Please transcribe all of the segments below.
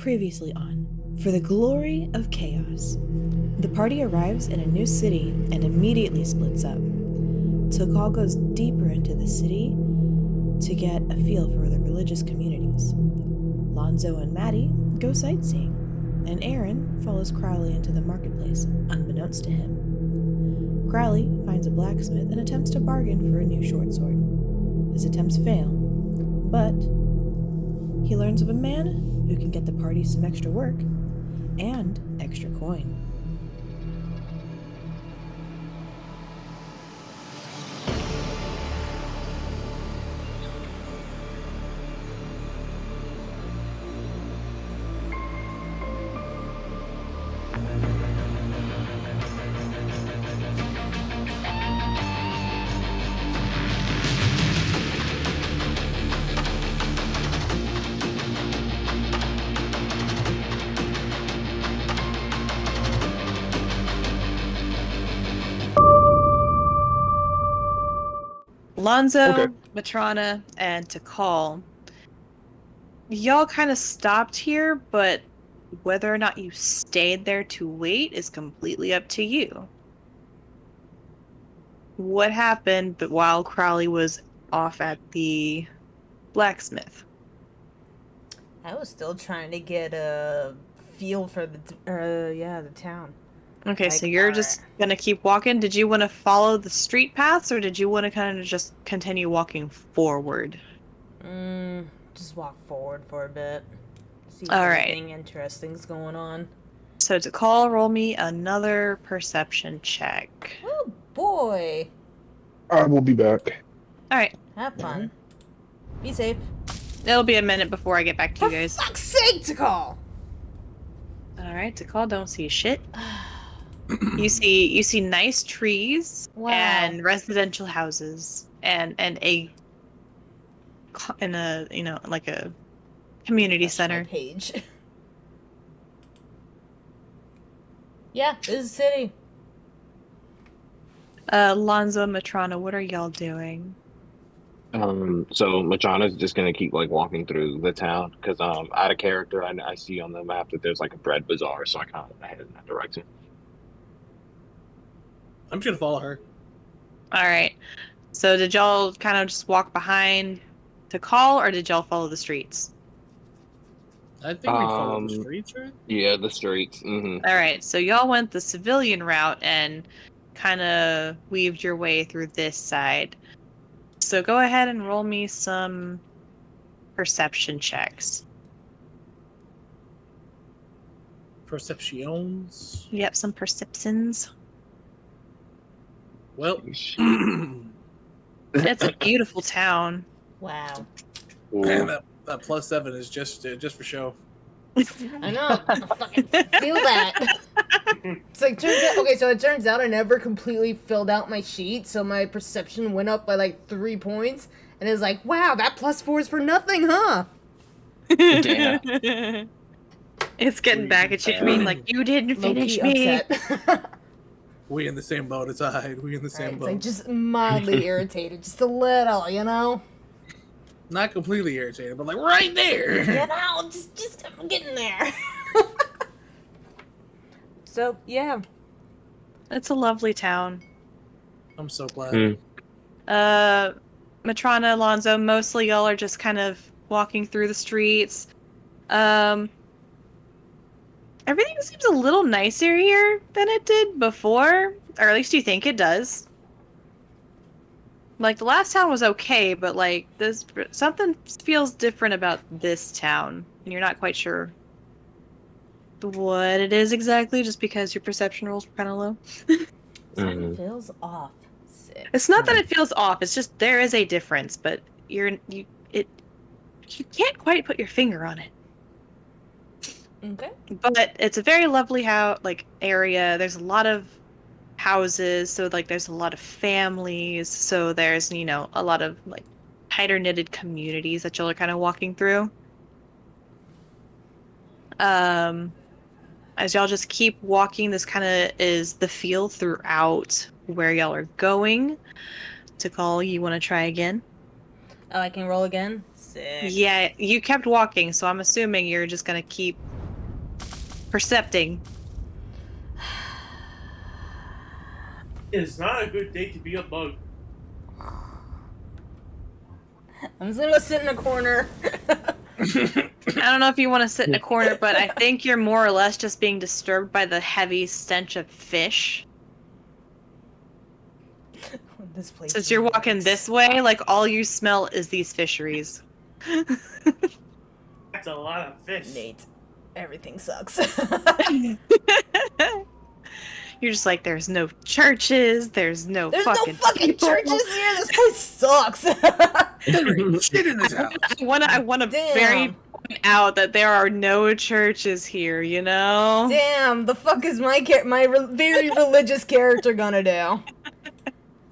Previously on For the Glory of Chaos. The party arrives in a new city and immediately splits up. Ptekal goes deeper into the city to get a feel for the religious communities. Llanzo and Maddie go sightseeing, and Aeron follows Crowley into the marketplace, unbeknownst to him. Crowley finds a blacksmith and attempts to bargain for a new short sword. His attempts fail, but he learns of a man who can get the party some extra work and extra coin. Llanzo, Matrana, and Ptekal, y'all kind of stopped here, but whether or not you stayed there to wait is completely up to you. What happened but while Crowley was off at the blacksmith? I was still trying to get a feel for the town. Okay, so you're just gonna keep walking? Did you want to follow the street paths, or did you want to kind of just continue walking forward? Just walk forward for a bit. See if All anything interesting's going on. So Ptekal, roll me another perception check. Oh boy. I will be back. Alright. Have fun. Be safe. It'll be a minute before I get back to you guys. For fuck's sake, Ptekal! Alright, Ptekal don't see shit. You see nice trees and residential houses and a like a community center. Page. Yeah, this is a city. Llanzo and Matrana, what are y'all doing? So Matrana's just gonna keep like walking through the town because out of character, I see on the map that there's like a bread bazaar, so I kind of head in that direction. I'm just gonna follow her. All right. So did y'all kind of just walk behind Ptekal, or did y'all follow the streets? I think we follow the streets, right? Yeah, the streets. Mm-hmm. All right. So y'all went the civilian route and kind of weaved your way through this side. So go ahead and roll me some perception checks. Perceptions. Yep, some perceptions. Well, it's a beautiful town. Wow. Man, that +7 is just for show. I know. I fucking feel that. It's like it turns out I never completely filled out my sheet, so my perception went up by like 3 points, and it's like, wow, that +4 is for nothing, huh? Damn. It's getting back at you for being like, you didn't finish me. Upset. We in the same boat as I. We in the same boat. It's like just mildly irritated, just a little, you know? Not completely irritated, but like right there. You know, just I'm getting there. So, yeah. It's a lovely town. I'm so glad. Matrana, Llanzo, mostly y'all are just kind of walking through the streets. Everything seems a little nicer here than it did before, or at least you think it does. Like, the last town was okay, but like something feels different about this town, and you're not quite sure what it is exactly, just because your perception rolls were kind of low. Something feels off. Sick. It's not that it feels off, it's just there is a difference, but you can't quite put your finger on it. Okay. But it's a very lovely area. There's a lot of houses, so like there's a lot of families, so there's a lot of like tighter knitted communities that y'all are kind of walking through. As y'all just keep walking, this kind of is the feel throughout where y'all are going. Ptekal, you want to try again? Oh, I can roll again? Sick. Yeah, you kept walking, so I'm assuming you're just gonna keep percepting. It's not a good day to be a bug. I'm just gonna go sit in a corner. I don't know if you want to sit in a corner, but I think you're more or less just being disturbed by the heavy stench of fish. This place. Since you're walking this way, like all you smell is these fisheries. That's a lot of fish. Nate, everything sucks. You're just like, there's no churches, there's no There's fucking no fucking people. churches here. This place sucks. Shit in this house. I wanna Damn. very point out that there are no churches here, you know? Damn, the fuck is my very religious character gonna do?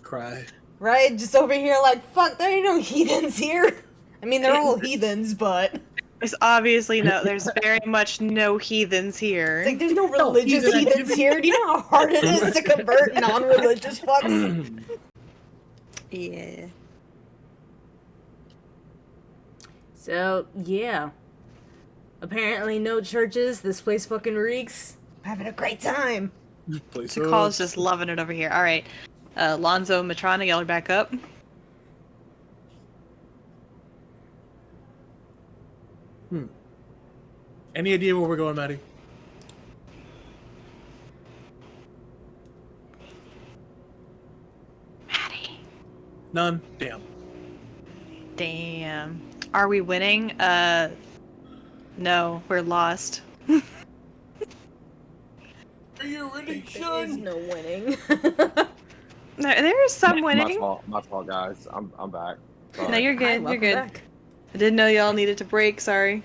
Cry. Right? Just over here like, fuck, there ain't no heathens here. I mean, they're all heathens, but... There's obviously there's very much no heathens here. It's like, there's no religious heathens here. Do you know how hard it is to convert non-religious fucks? Yeah. So, yeah. Apparently no churches. This place fucking reeks. I'm having a great time. Ptekal's just loving it over here. Alright. Llanzo and Matrona, y'all are back up. Any idea where we're going, Maddie? Maddie. None. Damn. Damn. Are we winning? No, we're lost. Are you really There is son? no winning. There is some winning. My fault, guys. I'm back. No, you're Hi, good. You're welcome good. back. I didn't know y'all needed to break. Sorry.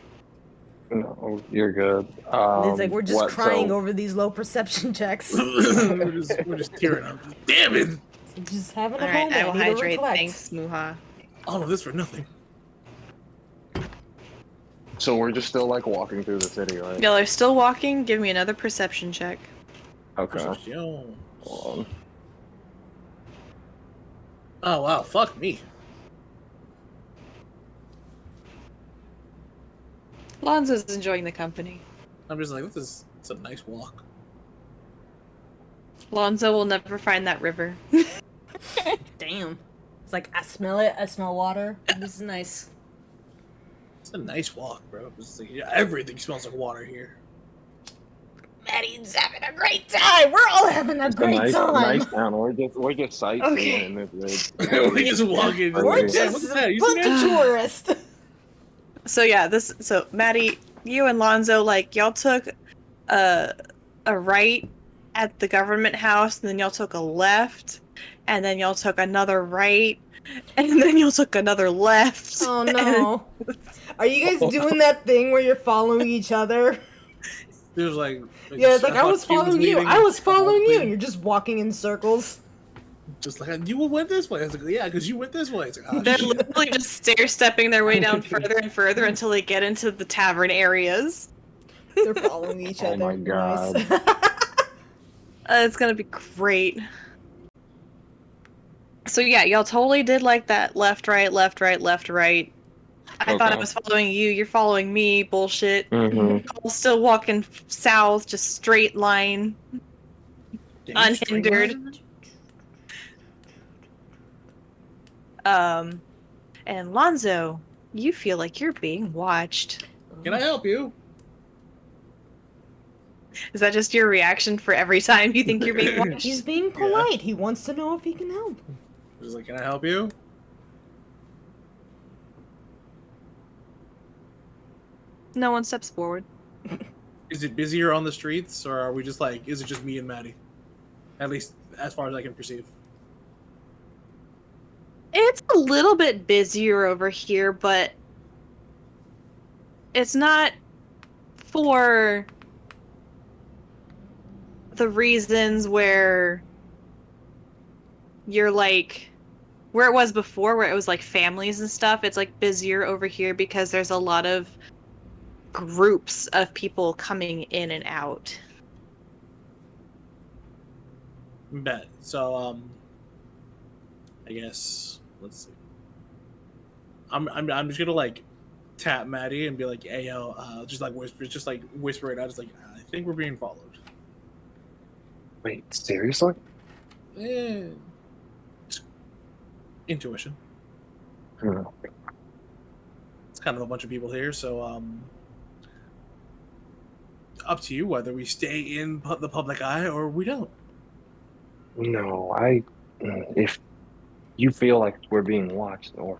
No, you're good. It's like we're just what, crying so- over these low perception checks. we're just tearing up. Damn it! Just having a All right, moment. I will need to hydrate. reflect. Thanks, Muha. All of this for nothing. So we're just still like walking through the city, right? Y'all are still walking. Give me another perception check. Okay. Yo. Hold on. Oh wow, fuck me. Lonzo's enjoying the company. I'm just like, it's a nice walk. Lonzo will never find that river. Damn. It's like, I smell it. I smell water. This is nice. It's a nice walk, bro. It's like, yeah, everything smells like water here. Maddie's having a great time. We're all having a great Nice time. town. We're just sightseeing. Okay. We just walking. We're Yeah, just what's a that? You see bunch that? of tourists. So yeah, so Maddie, you and Lonzo, like y'all took a right at the government house, and then y'all took a left, and then y'all took another right, and then y'all took another left. Oh no. Are you guys doing that thing where you're following each other? There's like Yeah, it's like, I thought was he following you. leaving. I was following you, leaving. and you're just walking in circles. Just like, you went this way. I was like, yeah, because you went this way. It's like, oh, They're shit. literally just stair-stepping their way down further and further until they get into the tavern areas. They're following each Oh other. my God. Nice. It's gonna be great. So yeah, y'all totally did like that left, right, left, right, left, right. I thought I Okay. was following you, you're following me, bullshit. Mm-hmm. Cole's still walking south, just straight line. Damn, you straight Unhindered. line? And Lonzo, you feel like you're being watched. Can I help you? Is that just your reaction for every time you think you're being watched? He's being polite. He wants to know if he can help. Just like, can I help you? No one steps forward. Is it busier on the streets, or are we just like, is it just me and Maddie? At least as far as I can perceive. It's a little bit busier over here, but it's not for the reasons where you're like where it was before, where it was like families and stuff. It's like busier over here because there's a lot of groups of people coming in and out. Bet. So, I guess, let's see. I'm just gonna like tap Maddie and be like, "Hey yo," just like whisper it out. Just like, I think we're being followed. Wait, seriously? Eh, intuition. Hmm. It's kind of a bunch of people here, so up to you whether we stay in the public eye or we don't. No, if you feel like we're being watched or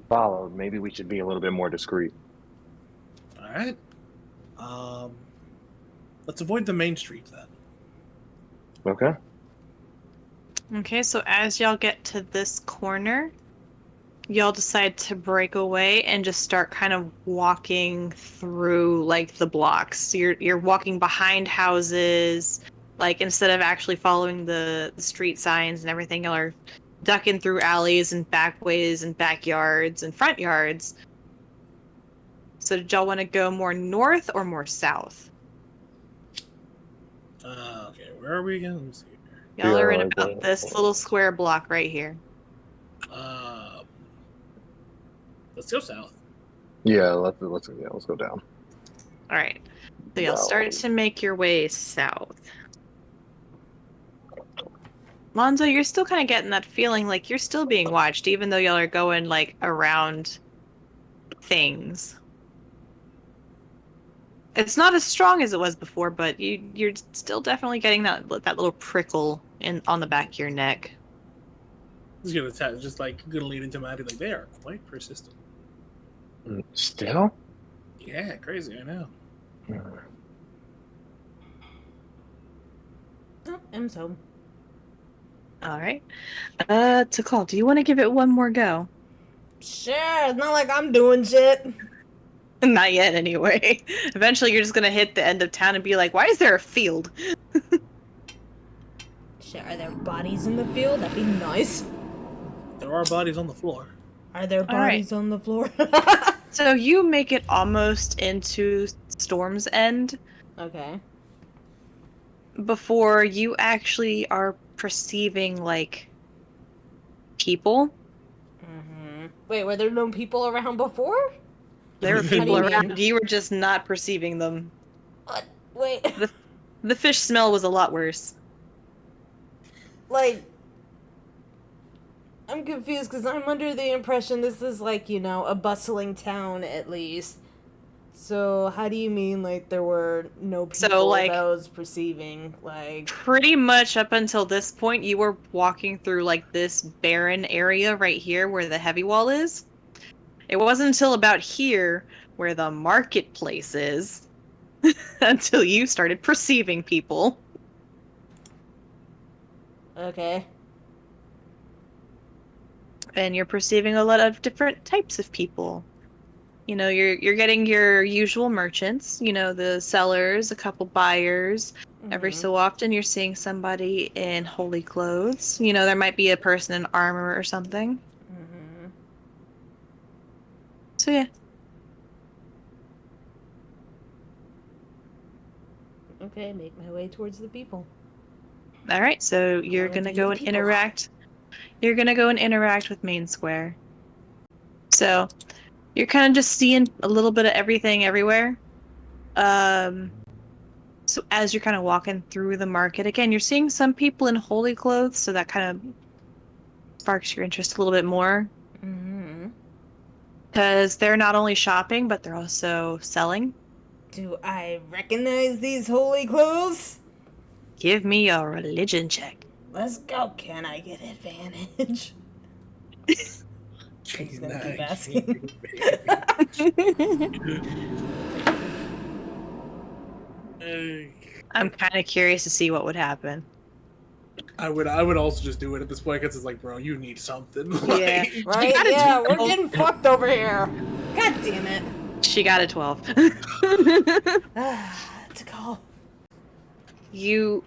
followed, maybe we should be a little bit more discreet. All right. Let's avoid the main street then. Okay. Okay, so as y'all get to this corner, y'all decide to break away and just start kind of walking through like the blocks. You're walking behind houses, like instead of actually following the street signs and everything, y'all are ducking through alleys and backways and backyards and front yards. So did y'all want to go more north or more south? Okay, where are we again? Let me see here. Y'all are in about this little square block right here. Let's go south. Yeah, let's go down. All right. So y'all start to make your way south. Llanzo, you're still kind of getting that feeling like you're still being watched, even though y'all are going like around things. It's not as strong as it was before, but you're still definitely getting that little prickle on the back of your neck. He's gonna lean into Maddie like they are quite persistent. Still? Yeah, crazy. I know. Oh, M's home. All right. Ptekal, do you want to give it one more go? Sure, it's not like I'm doing shit. Not yet, anyway. Eventually, you're just gonna hit the end of town and be like, "Why is there a field?" Shit, are there bodies in the field? That'd be nice. There are bodies on the floor. Are there All right. bodies on the floor? So you make it almost into Storm's End Okay. before you actually are perceiving, like, people. Mm-hmm. Wait, were there no people around before? There were What do you people mean? around. You were just not perceiving them. What? Wait. The fish smell was a lot worse. Like, I'm confused because I'm under the impression this is like, you know, a bustling town at least. So how do you mean like there were no people So, like, that I was perceiving? Like, pretty much up until this point, you were walking through like this barren area right here where the heavy wall is. It wasn't until about here where the marketplace is until you started perceiving people. okay. And you're perceiving a lot of different types of people. You know, you're getting your usual merchants, you know, the sellers, a couple buyers. Every Mhm. so often you're seeing somebody in holy clothes. You know, there might be a person in armor or something. Mhm. So yeah. Okay, make my way towards the people. All right, so you're wanna going to be go the and people. interact. You're going to go and interact with Main Square. So, you're kind of just seeing a little bit of everything everywhere. So as you're kind of walking through the market, again, you're seeing some people in holy clothes, so that kind of sparks your interest a little bit more. Mm-hmm. Because they're not only shopping, but they're also selling. Do I recognize these holy clothes? Give me a religion check. Let's go. Can I get advantage? He's gonna keep asking. I'm kind of curious to see what would happen. I would also just do it at this point because it's like, bro, you need something. Yeah. Like, Right? gotta Yeah, do we're both. getting fucked over here. God damn it. She got a 12. To call. You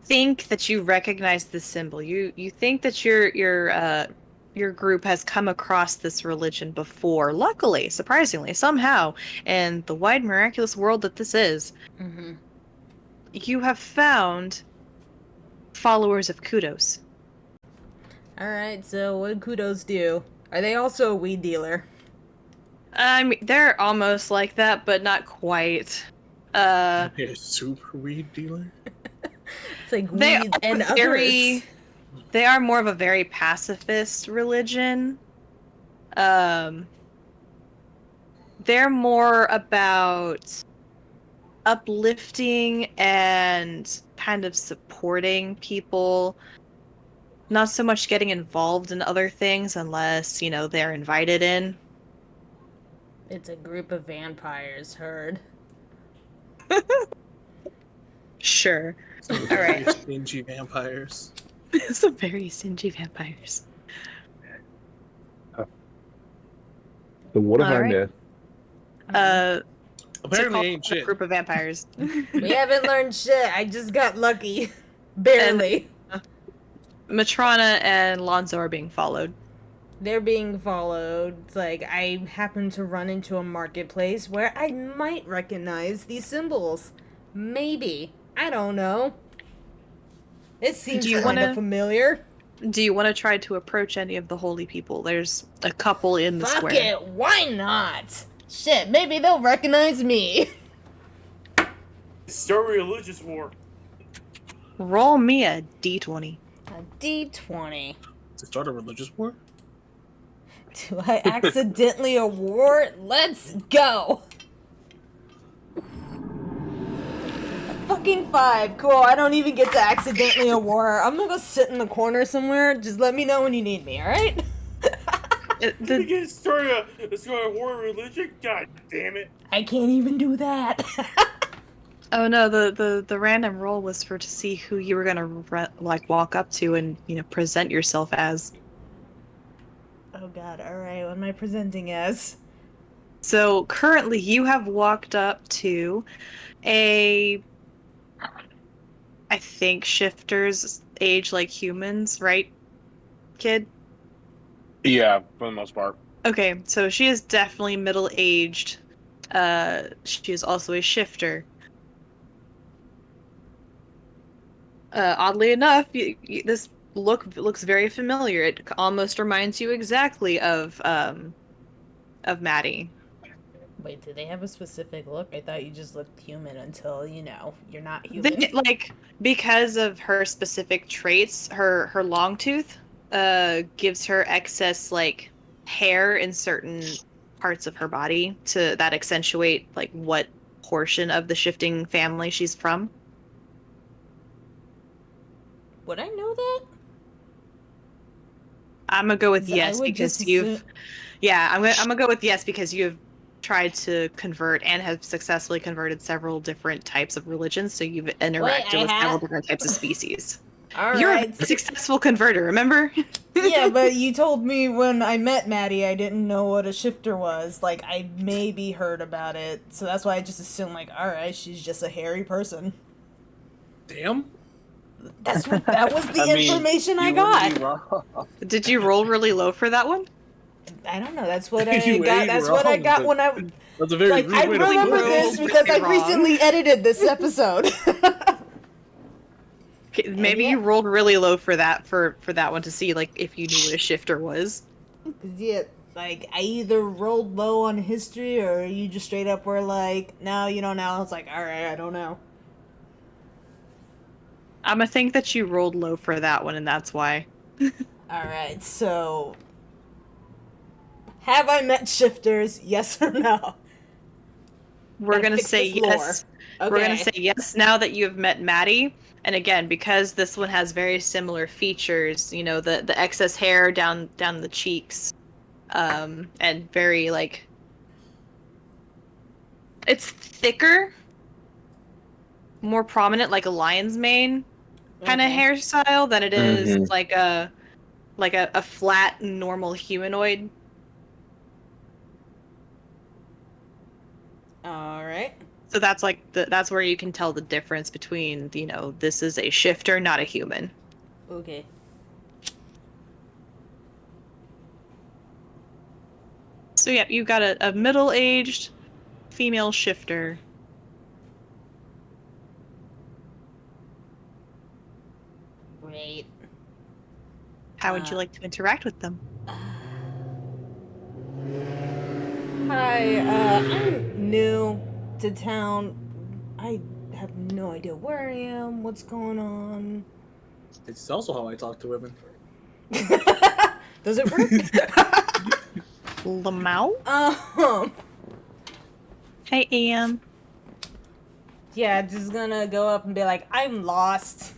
think that you recognize this symbol. You think that your group has come across this religion before. Luckily, surprisingly, somehow, in the wide miraculous world that this is, Mm-hmm. you have found followers of Kudos. Alright, so what did Kudos do? Are they also a weed dealer? I mean, they're almost like that, but not quite. Are they a super weed dealer? It's like They weed are and very. others. They are more of a very pacifist religion. They're more about uplifting and kind of supporting people, not so much getting involved in other things unless, they're invited in. It's a group of vampires, heard. Sure. Some All very right. stingy vampires. Some very stingy vampires. So what have All I right. missed? Apparently Ptekal ain't is a shit. group of vampires. We haven't learned shit. I just got lucky. Barely. Matrona and Llanzo are being followed. They're being followed. It's like I happen to run into a marketplace where I might recognize these symbols. Maybe. I don't know. It seems Do you kind of wanna- familiar. Do you want to try to approach any of the holy people? There's a couple in the Fuck square. it. Why not? Shit, maybe they'll recognize me. Start a religious war. Roll me a d20. A D20. To start a religious war? Do I accidentally award? Let's go. A fucking 5. Cool. I don't even get to accidentally award. I'm gonna go sit in the corner somewhere. Just let me know when you need me, alright? You can start a war of religion? God damn it. I can't even do that. Oh no, the random roll was to see who you were gonna walk up to and present yourself as. Oh god, alright. What am I presenting as? So currently you have walked up to I think shifters age like humans, right, kid? Yeah, for the most part. Okay, so she is definitely middle-aged. She is also a shifter. Oddly enough, this looks very familiar. It almost reminds you exactly of Maddie. Wait, do they have a specific look? I thought you just looked human until, you're not human. Because of her specific traits, her long tooth gives her excess hair in certain parts of her body that accentuate what portion of the shifting family she's from. Would I know that? I'm gonna go with I yes would because just you've. assume- Yeah, I'm gonna go with yes because you've tried to convert and have successfully converted several different types of religions. So you've interacted with several different types of species. You're a Alright. successful converter, remember? Yeah, but you told me when I met Maddie I didn't know what a shifter was. I maybe heard about it. So that's why I just assumed, alright, she's just a hairy person. Damn. That was the information I you wouldn't got. be wrong. Did you roll really low for that one? I don't know. That's what I You got. ain't That's what I wrong, got but when I. That's a very rude I way to remember put it. this because I Wrong. recently edited this episode. Okay, maybe yeah. you rolled really low for that one to see if you knew what a shifter was. Yeah, I either rolled low on history or you just straight up were no, you don't know. I was all right, I don't know. I'm gonna think that you rolled low for that one, and that's why. All right, so have I met shifters? Yes or no? We're Gotta gonna fix say this lore. yes. Okay. We're gonna say yes now that you have met Maddie. And again, because this one has very similar features, the excess hair down the cheeks, and very it's thicker, more prominent, like a lion's mane kind of Okay. hairstyle than it is Mhm. like a flat normal humanoid. All right. So that's that's where you can tell the difference between, this is a shifter, not a human. Okay. So yeah, you've got a middle-aged female shifter. Great. How would you like to interact with them? Hi, I'm new to town. I have no idea where I am, what's going on. It's also how I talk to women. Does it work? Lamau? Hey, Ian. Yeah, just gonna go up and be like, I'm lost.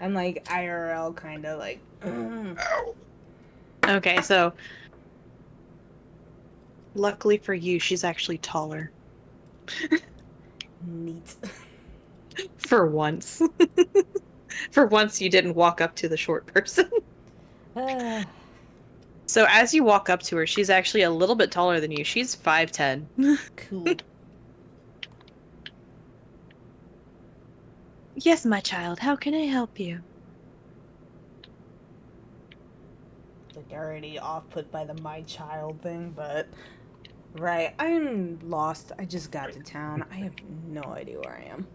I'm like IRL kind of like. Ow. Okay, so luckily for you, she's actually taller. Neat. For once. For once, you didn't walk up to the short person. So as you walk up to her, she's actually a little bit taller than you. She's 5'10". Cool. Yes, my child. How can I help you? Like already off put by the my child thing, but right. I'm lost. I just got to town. I have no idea where I am.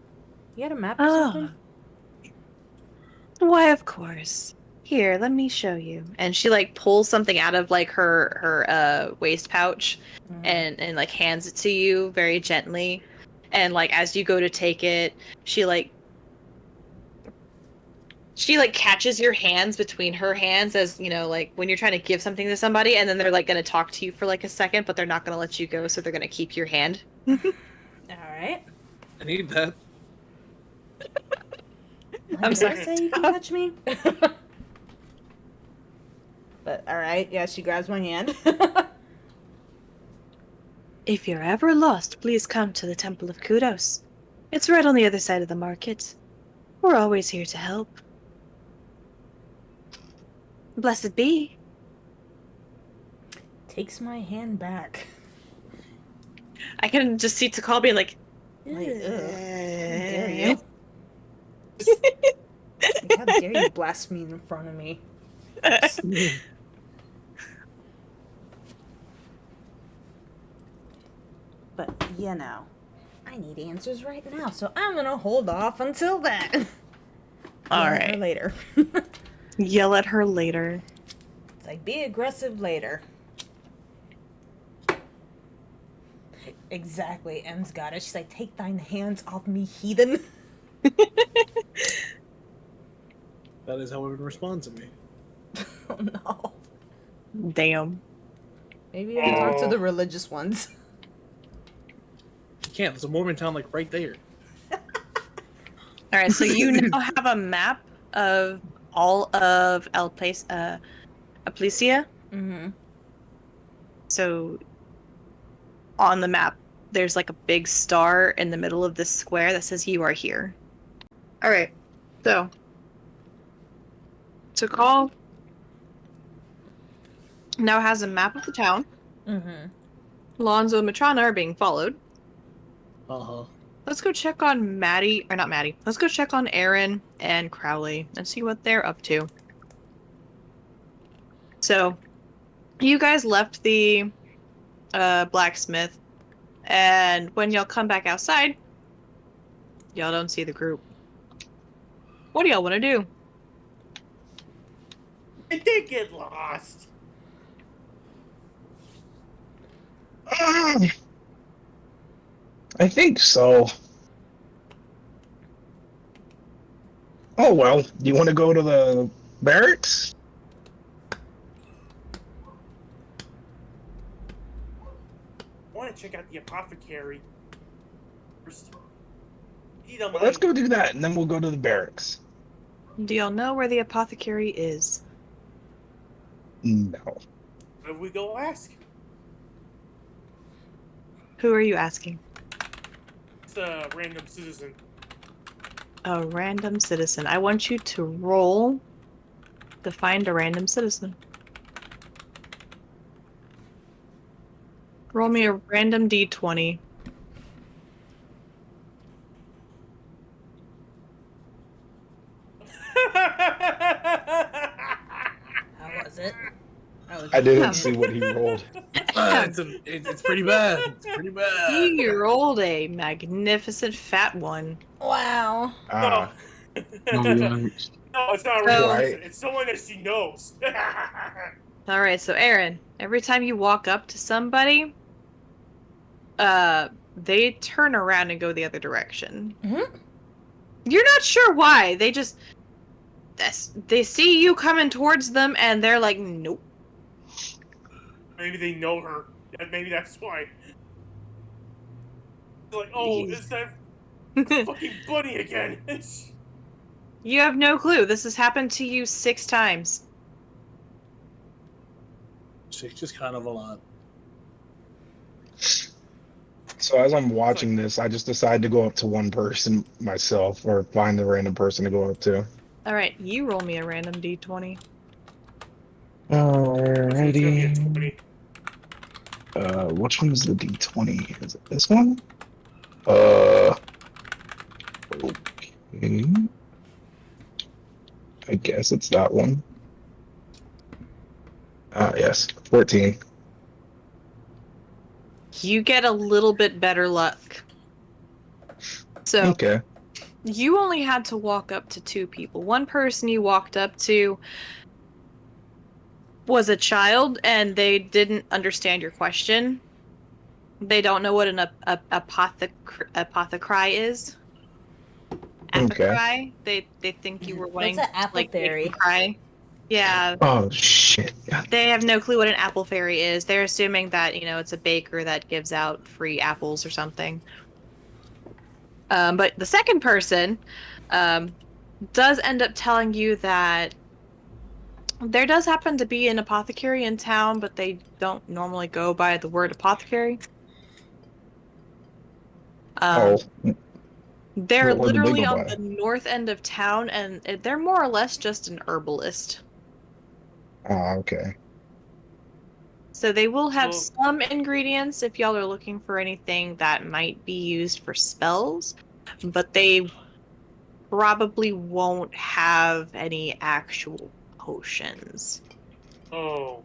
You had a map or something? Why, of course. Here, let me show you. And she like pulls something out of like her waist pouch and like hands it to you very gently. And like as you go to take it, she like catches your hands between her hands, as you know, like when you're trying to give something to somebody and then they're like gonna talk to you for like a second, but they're not gonna let you go, so they're gonna keep your hand. Alright. I need that. I'm Did sorry. I say you can touch me? But alright, yeah, she grabs my hand. If you're ever lost, please come to the Temple of Kudos. It's right on the other side of the market. We're always here to help. Blessed be. Takes my hand back. I can just see Ptekal being like, Like, ugh. How dare you? Like, how dare you blaspheme in front of me? But, you know, I need answers right now, so I'm gonna hold off until then. All Yell at right. her later. Yell at her later. It's like, be aggressive later. Exactly, Em's got it. She's like, take thine hands off me, heathen. That is how women respond to me. Oh no. Damn. Maybe I talk to the religious ones. You can't. There's a Mormon town like right there. All right, so you now have a map of all of Aplysia. Mm-hmm. So on the map, there's like a big star in the middle of this square that says you are here. All right, so Ptekal now has a map of the town. Mm-hmm. Llanzo and Matrana are being followed. Uh-huh. Let's go check on Maddie, or not Maddie. Let's go check on Aeron and Crowley and see what they're up to. So, you guys left the blacksmith, and when y'all come back outside, y'all don't see the group. What do y'all want to do? Did they get lost? I think so. Oh well, do you want to go to the barracks? I want to check out the apothecary first. Well, let's go do that, and then we'll go to the barracks. Do y'all know where the apothecary is? No. Where we go ask? Who are you asking? It's a random citizen. A random citizen. I want you to roll to find a random citizen. Roll me a random d20. How was it? I didn't see what he rolled. It's pretty bad. It's pretty bad. You rolled a magnificent fat one. Wow. Ah, No, it's not a So- random person. It's someone that she knows. All right, so Aeron, every time you walk up to somebody, they turn around and go the other direction. Mm-hmm. You're not sure why. They see you coming towards them, and they're like, nope. Maybe they know her. Maybe that's why. They're like, oh, is that fucking bunny again? You have no clue. This has happened to you 6 times. 6 is kind of a lot. So as I'm watching this, I just decide to go up to one person myself, or find a random person to go up to. All right, you roll me a random d20. Alrighty. Which one is the D20? Is it this one? Okay. I guess it's that one. Yes, 14. You get a little bit better luck. So Okay. you only had to walk up to 2 people. One person you walked up to was a child, and they didn't understand your question. They don't know what an apothecary is. Apocry. They think you were wanting What's an like apothecary? cry. Yeah. Oh shit. They have no clue what an apple fairy is. They're assuming that, it's a baker that gives out free apples or something. But the second person does end up telling you that there does happen to be an apothecary in town, but they don't normally go by the word apothecary. They're What do they literally go on by? the north end of town, and they're more or less just an herbalist. Okay. So they will have Well- some ingredients if y'all are looking for anything that might be used for spells, but they probably won't have any actual potions. Oh.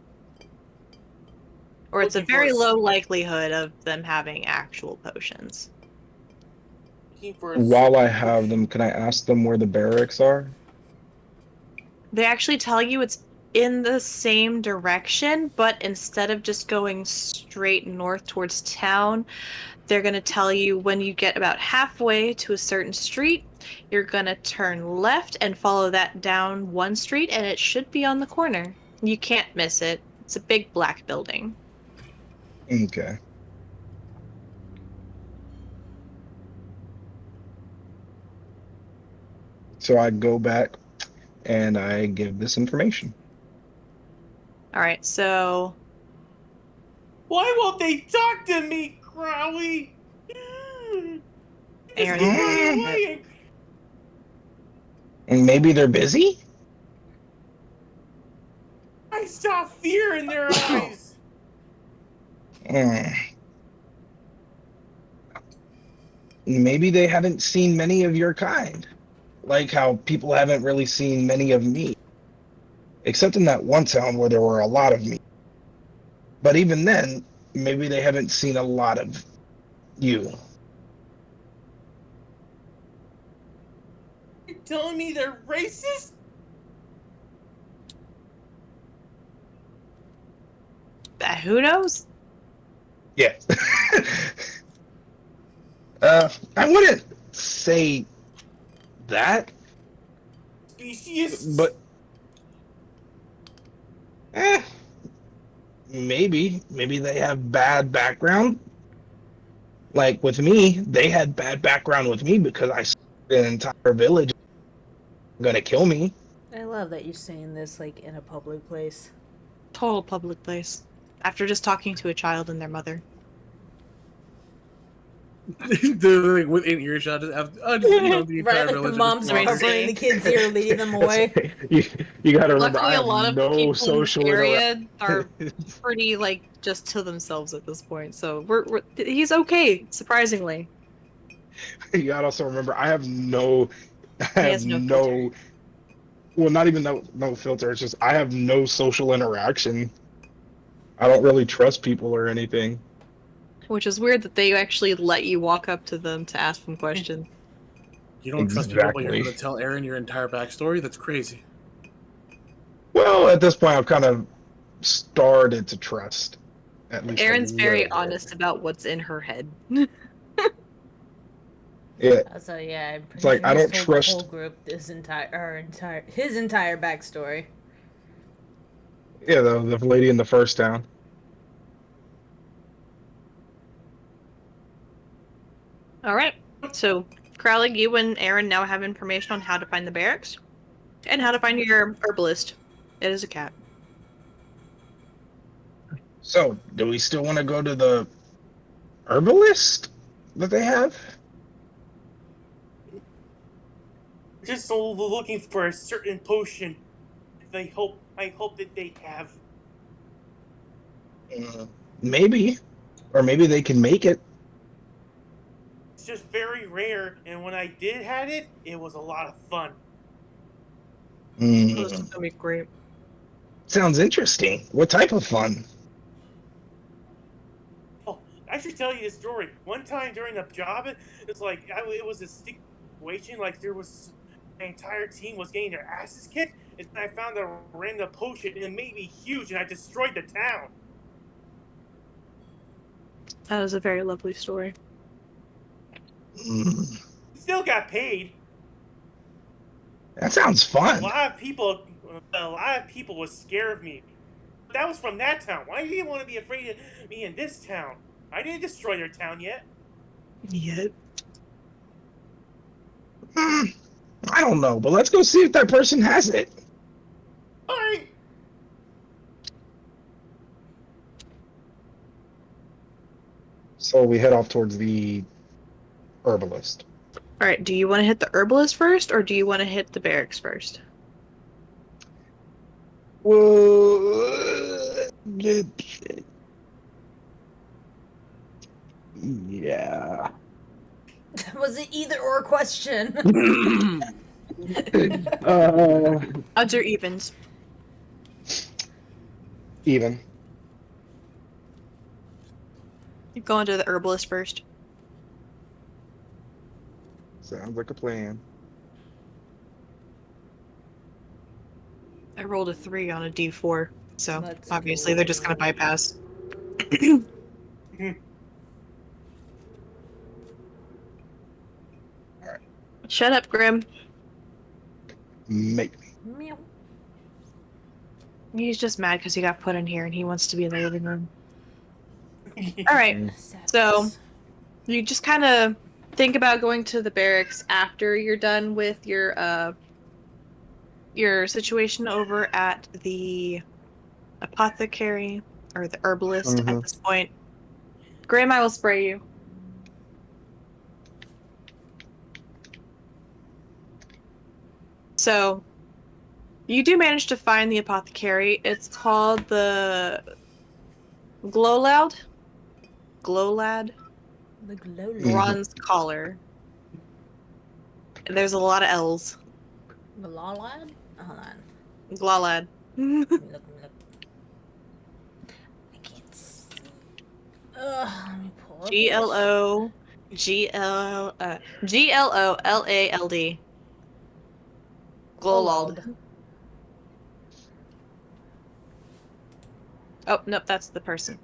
Or it's a Looking for very a- low likelihood of them having actual potions. Looking for a While I have them, can I ask them where the barracks are? They actually tell you it's in the same direction, but instead of just going straight north towards town, they're going to tell you when you get about halfway to a certain street, you're going to turn left and follow that down one street, and it should be on the corner. You can't miss it. It's a big black building. Okay. So I go back and I give this information. All right, so Why won't they talk to me, Crowley? Just Aeron, run away. And maybe they're busy? I saw fear in their eyes. Maybe they haven't seen many of your kind. Like how people haven't really seen many of me. Except in that one town where there were a lot of me. But even then, maybe they haven't seen a lot of you. You're telling me they're racist? who knows? Yeah. I wouldn't say that, Specious? but maybe they have bad background. Like with me, they had bad background with me because I an entire village gonna kill me. I love that you're saying this like in a public place. Total public place. After just talking to a child and their mother. They're like within earshot. The entire Right, like the village mom's is walking. covering the kids' ear, leading them away. you gotta remember, Luckily, I a have lot of no people social in the interaction. area are pretty just to themselves at this point. So he's okay, surprisingly. You gotta also remember, I have no has no filter. well, not even no filter. It's just I have no social interaction. I don't really trust people or anything. Which is weird that they actually let you walk up to them to ask them questions. You don't trust people, but you're Exactly. going to tell Aeron your entire backstory? That's crazy. Well, at this point, I've kind of started to trust. At least Aaron's a very little bit. honest about what's in her head. Yeah, So yeah, I'm pretty like, sure I he's don't told trust- the whole group his entire backstory. yeah, the lady in the first town. All right. So, Crowley, you and Aaron now have information on how to find the barracks and how to find your herbalist. It is a cat. So, do we still want to go to the herbalist that they have? Just looking for a certain potion. I hope that they have. Maybe, or maybe they can make it. It's just very rare, and when I did have it, it was a lot of fun. This is gonna be great. Sounds interesting. What type of fun? Oh, I should tell you this story. One time during a job, it's like it was a situation. Like there was my entire team was getting their asses kicked, and I found a random potion, and it made me huge, and I destroyed the town. That is a very lovely story. Still got paid. That sounds A fun. lot of people were scared of me. But that was from that town. Why do you want to be afraid of me in this town? I didn't destroy their town yet. Yep. I don't know, but let's go see if that person has it. All right. So we head off towards the herbalist. All right. Do you want to hit the herbalist first, or do you want to hit the barracks first? Well, yeah. Was it either or question? Odds or evens? Even. You're going to the herbalist first. Sounds like a plan. I rolled a 3 on a d4, so Let's obviously go. they're just gonna bypass. Shut up, Grim. Make me. Meow. He's just mad because he got put in here and he wants to be in the living room. All right, so you just kind of think about going to the barracks after you're done with your situation over at the apothecary or the herbalist at this point. Graham, I will spray you. So, you do manage to find the apothecary. It's called the Glowlad. The glow Bronze collar. There's a lot of L's. The law lad? Hold on. Glowlad. Let me look. I can't see. Let me pull up Glolald. Glowlald. Oh, nope, that's the person.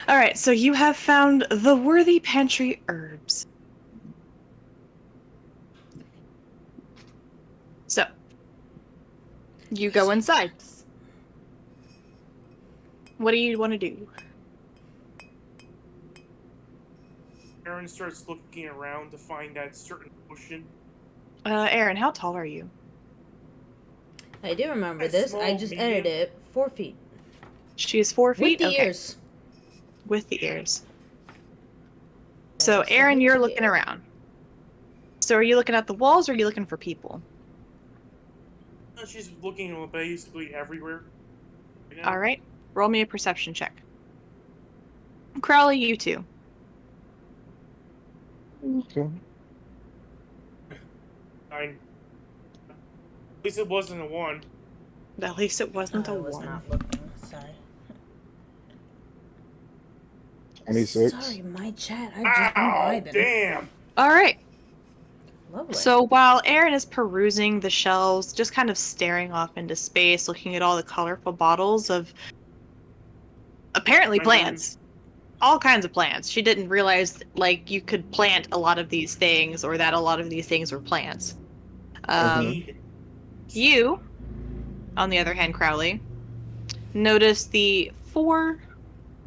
Alright, so you have found the worthy pantry herbs. So, you go inside. What do you want to do? Aaron starts looking around to find that certain potion. Aaron, how tall are you? I do remember A this. I small, just medium. edited it. 4 feet. She is 4 feet? With the Okay. ears. With the ears. So, Aaron, you're looking around. So, are you looking at the walls or are you looking for people? She's looking basically everywhere. Alright, roll me a perception check. Crowley, you too. Okay. 9. At least it wasn't a 1. At least it wasn't I a was 1. not looking. Sorry. 26. Sorry, my chat. I've just been vibing. Damn! Alright, Lovely. so while Aaron is perusing the shelves, just kind of staring off into space, looking at all the colorful bottles of Apparently My plants. All kinds of plants. She didn't realize, like, you could plant a lot of these things, or that a lot of these things were plants. Need. You, on the other hand, Crowley, notice the 4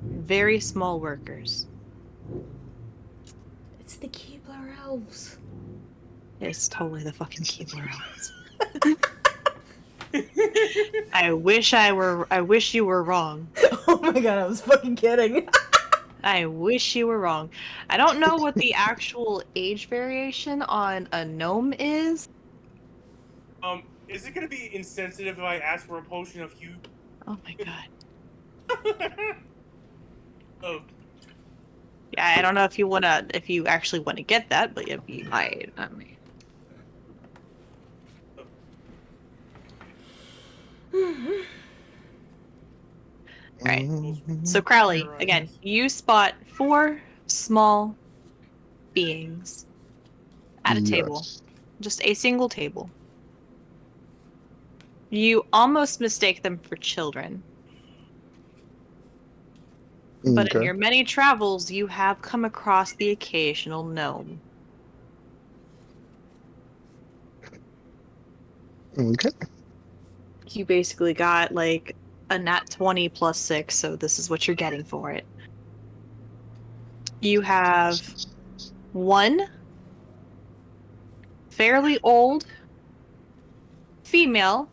very small workers. It's the Keebler elves. It's totally the fucking Keebler elves. I wish you were wrong. Oh my god, I was fucking kidding. I wish you were wrong. I don't know what the actual age variation on a gnome is. Is it gonna be insensitive if I ask for a potion of hue? Oh my god. Oh, Yeah, I don't know if you actually want to get that, but if you might, I mean. Alright. So Crowley, You're right. again, you spot 4 small beings at a table. Yes. Just a single table. You almost mistake them for children. But in Okay. your many travels, you have come across the occasional gnome. Okay. You basically got like a nat 20 plus 6, so this is what you're getting for it. You have 1 fairly old female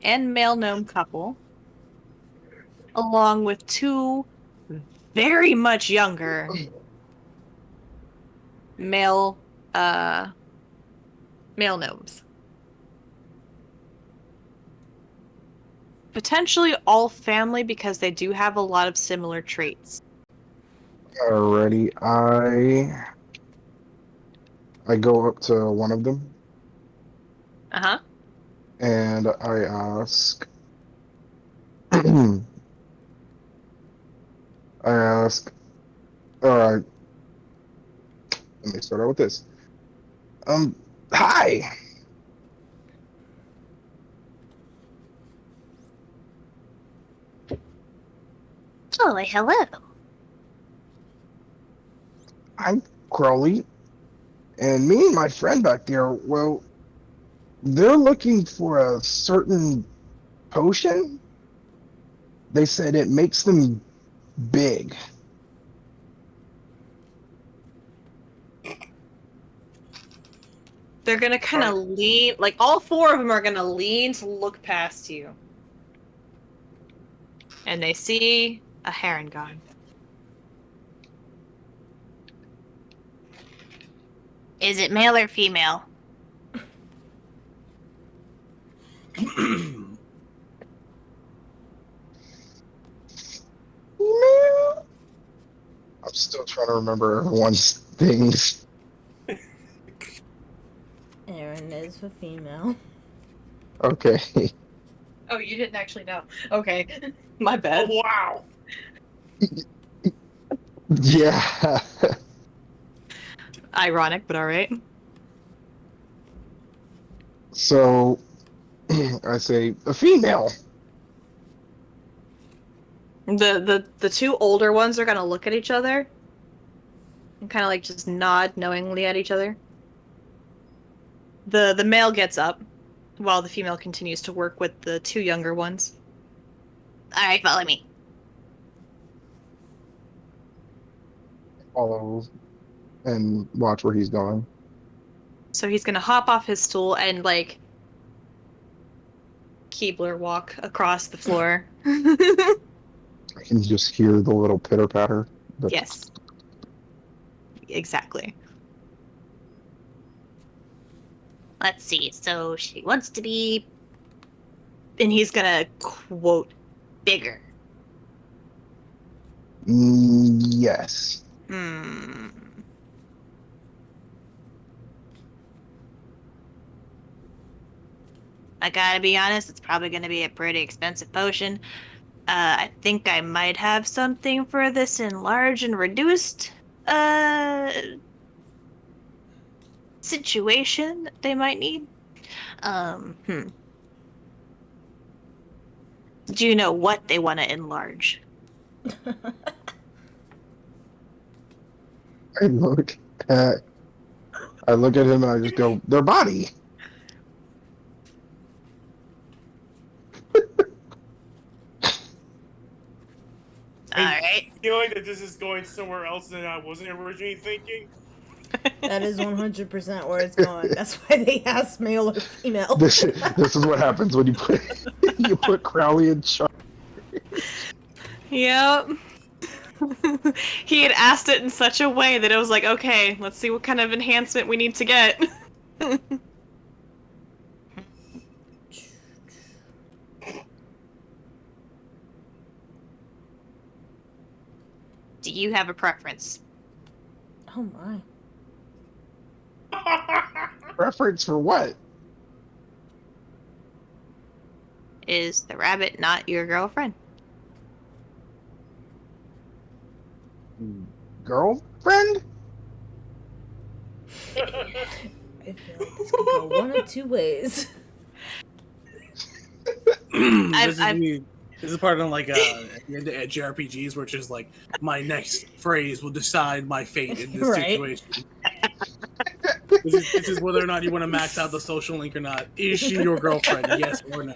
and male gnome couple, along with 2 very much younger male gnomes. Potentially all family because they do have a lot of similar traits. Alrighty. I go up to one of them Uh-huh. and I ask. I ask. Alright. Let me start out with this. Hi. Oh, hello. I'm Crowley, and me and my friend back there, well, they're looking for a certain potion. They said it makes them big. They're gonna kind of lean, like all 4 of them are gonna lean to look past you. And they see a heron god. Is it male or female? I'm still trying to remember everyone's things. Aeron is a female. Okay. Oh, you didn't actually know. Okay. My oh bad. wow! Yeah. Ironic, but alright. So I say a female. The 2 older ones are gonna look at each other and kind of like just nod knowingly at each other. The male gets up while the female continues to work with the 2 younger ones. Alright, follow me. Follow and watch where he's going. So he's gonna hop off his stool and like Keebler walk across the floor. I can just hear the little pitter patter. Yes. Exactly. Let's see. So she wants to be. And he's gonna quote bigger. Yes. Hmm. I gotta be honest, it's probably gonna be a pretty expensive potion. I think I might have something for this enlarged and reduced situation that they might need. Do you know what they want to enlarge? I look at him and I just go, their body. Alright. Feeling that this is going somewhere else than I wasn't originally thinking. That is 100% where it's going. That's why they asked male or female. This is what happens when you put Crowley in charge. Yep. He had asked it in such a way that it was like, okay, let's see what kind of enhancement we need to get. Do you have a preference? Oh my. Preference for what? Is the rabbit not your girlfriend? Girlfriend? I feel like this could go one of two ways. This is part of like at JRPGs where it's just like my next phrase will decide my fate in this Right. situation. This is whether or not you want to max out the social link or not. Is she your girlfriend? Yes or no?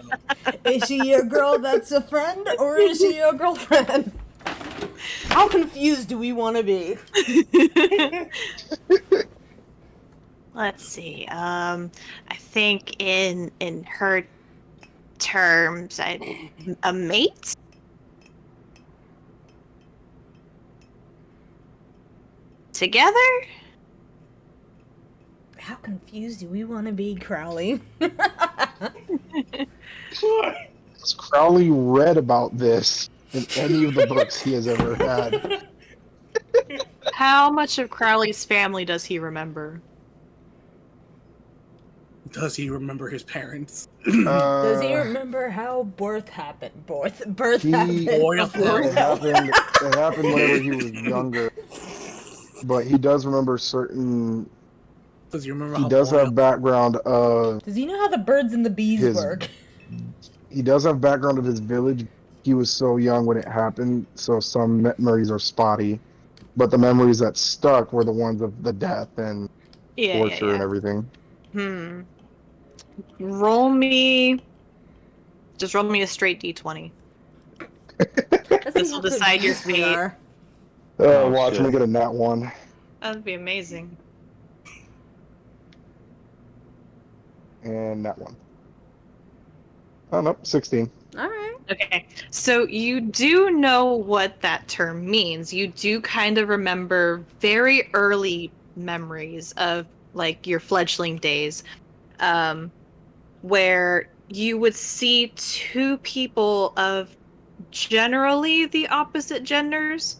Is she your girl that's a friend, or is she your girlfriend? How confused do we want to be? Let's see. I think in her terms, a mate. Together? How confused do we want to be, Crowley? Has Crowley read about this in any of the books he has ever had? How much of Crowley's family does he remember? Does he remember his parents? Does he remember how birth happened? Birth happened. It happened whenever he was younger. But he does remember certain. Does he remember? He does have background of. Does he know how the birds and the bees work? He does have background of his village. He was so young when it happened, so some memories are spotty. But the memories that stuck were the ones of the death and torture and everything. Roll me a straight d20. This will decide your fate. Watch me get a nat one. That'd be amazing. And that one. Oh, nope, 16. Alright. Okay, so you do know what that term means. You do kind of remember very early memories of, like, your fledgling days, where you would see two people of generally the opposite genders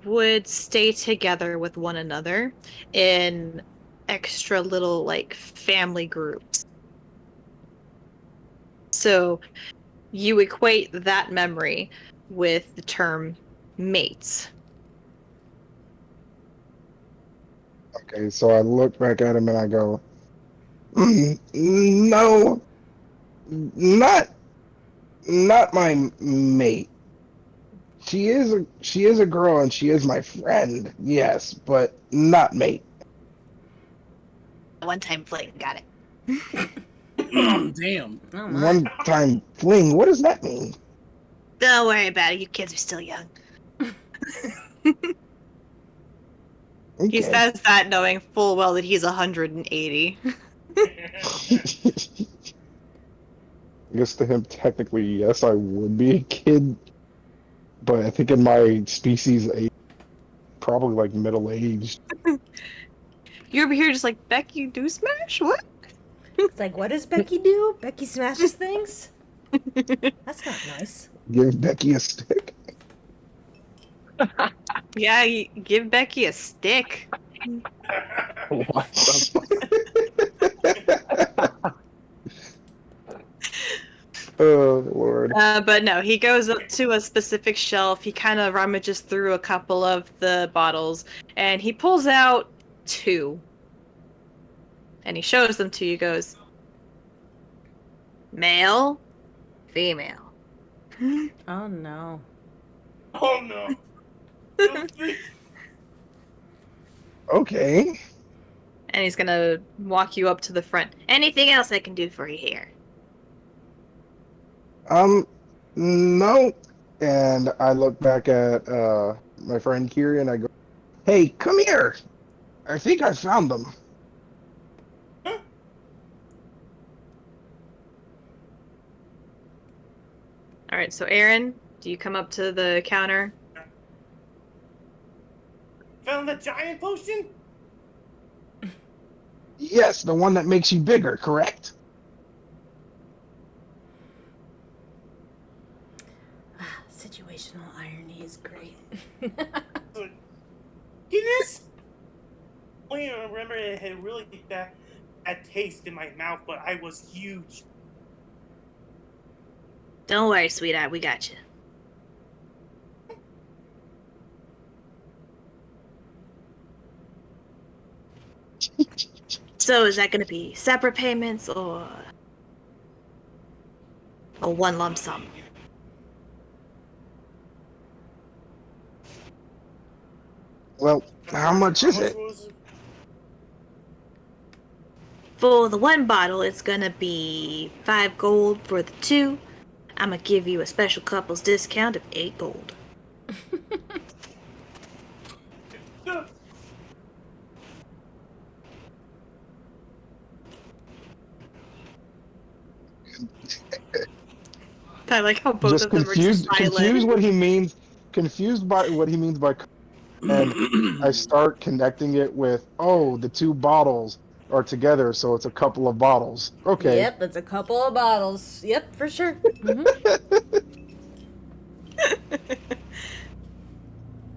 would stay together with one another in extra little, like, family groups. So you equate that memory with the term mates. Okay, so I look back at him and I go, no, not my mate. She is a girl and she is my friend, yes, but not mate. One time fling, got it. Damn. Oh my. One time fling, what does that mean? Don't worry about it, you kids are still young. Okay. He says that knowing full well that he's 180. I guess to him, technically, yes, I would be a kid. But I think in my species, probably like middle-aged. You're over here just like, Becky, do smash? What? It's like, what does Becky do? Becky smashes things? That's not nice. Give Becky a stick. Yeah, give Becky a stick. What the Oh, Lord. But no, he goes up to a specific shelf. He kind of rummages through a couple of the bottles, and he pulls out 2. And he shows them to you, goes, male, female. Oh no. Oh no. Don't think- Okay. And he's gonna walk you up to the front. Anything else I can do for you here? No. And I look back at my friend Kiri and I go, "Hey, come here. I think I found them." Huh? All right, so Aeron, do you come up to the counter? Found the giant potion? Yes, the one that makes you bigger, correct? Situational irony is great. Guinness? Only I remember it had really bad taste in my mouth, but I was huge. Don't worry, sweetheart, we got you. So is that gonna be separate payments or one lump sum? Well, how much is it? Was For the one bottle, it's gonna be 5 gold. For the 2, I'm gonna give you a special couples discount of 8 gold. it? I like how both Just of them are just silent. confused what he means. Confused by what he means by, and I start connecting it with, oh, the 2 bottles are together, so it's a couple of bottles. Okay. Yep, it's a couple of bottles. Yep, for sure.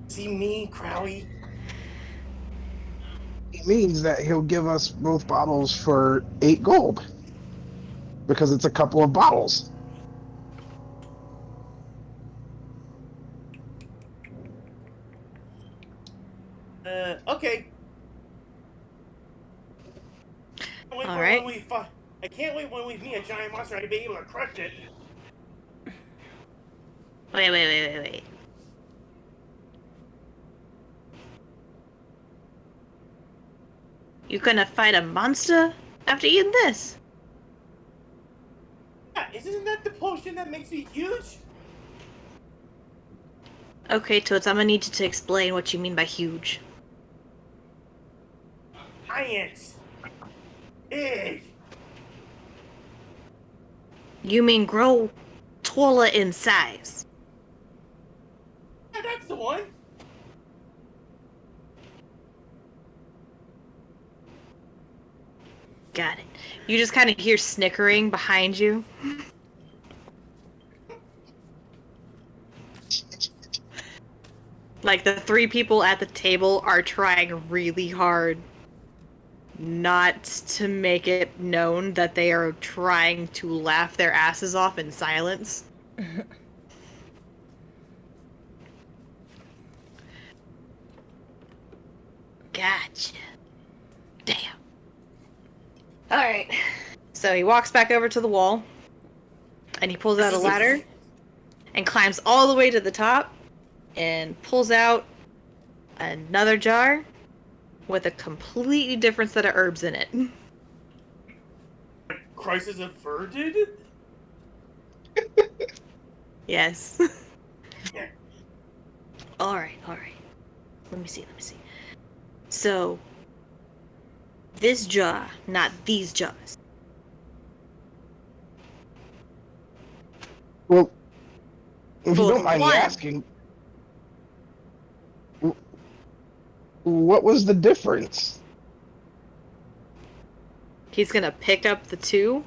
See me, Crowley? He means that he'll give us both bottles for 8 gold. Because it's a couple of bottles. Okay. All right. I can't wait when we meet a giant monster and be able to crush it. Wait. You gonna fight a monster after eating this? Yeah, isn't that the potion that makes me huge? Okay, Toots, I'm gonna need you to explain what you mean by huge. Giant. Big. You mean grow taller in size? Yeah, that's the one. Got it. You just kind of hear snickering behind you. Like the 3 people at the table are trying really hard not to make it known that they are trying to laugh their asses off in silence. Gotcha. Damn. Alright. So he walks back over to the wall, and he pulls out a ladder, and climbs all the way to the top, and pulls out another jar with a completely different set of herbs in it. Crisis averted? Yes. Yeah. Alright. Let me see. So, this jar, not these jars. Well, if you For don't mind me one. asking, what was the difference? He's gonna pick up the 2.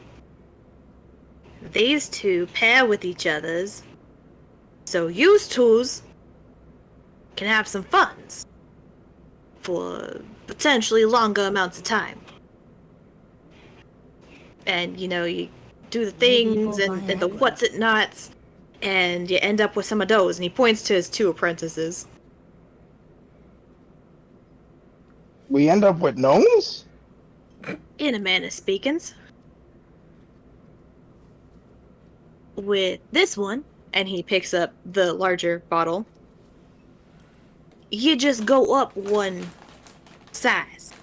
These 2 pair with each other's, so you twos can have some funds for potentially longer amounts of time. And, you do the things and the what's it nots, and you end up with some of those. And he points to his 2 apprentices. We end up with gnomes? In a manner speakings. With this one, and he picks up the larger bottle. You just go up one size,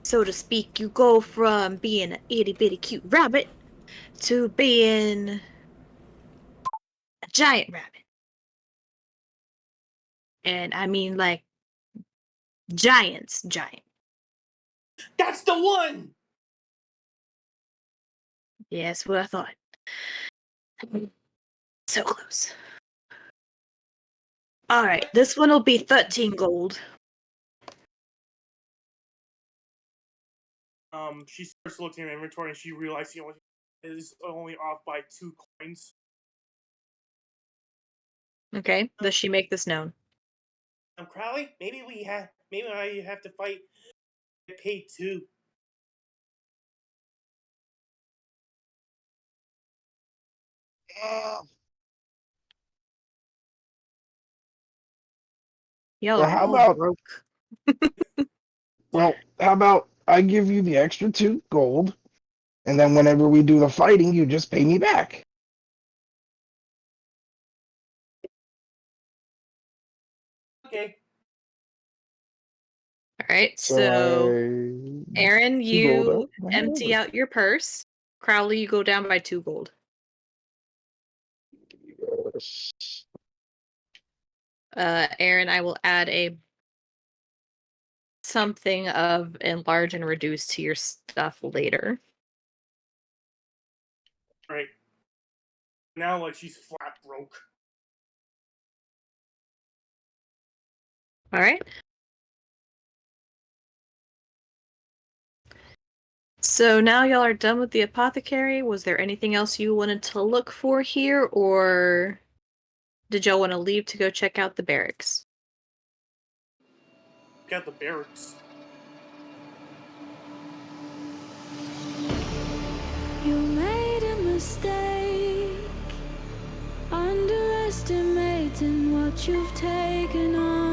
so to speak. You go from being an itty bitty cute rabbit to being a giant rabbit. And I mean, like, giant. That's the one. Yeah, that's what I thought. So close. Alright, this one will be 13 gold. She starts looking at her inventory and she realizes she is only off by 2 coins. Okay, does she make this known? Crowley, maybe I have to fight. Get paid too. Y'all Well, are how all about broke. how about I give you the extra 2 gold, and then whenever we do the fighting, you just pay me back. Okay. Alright, so So Aeron, 2 gold you out my empty hand. out your purse. Crowley, you go down by 2 gold. Aeron, I will add a something of enlarge and reduce to your stuff later. Right. Now, like, she's flat broke. Alright. So now y'all are done with the apothecary. Was there anything else you wanted to look for here, or did y'all want to leave to go check out the barracks? Got the barracks. You made a mistake, underestimating what you've taken on.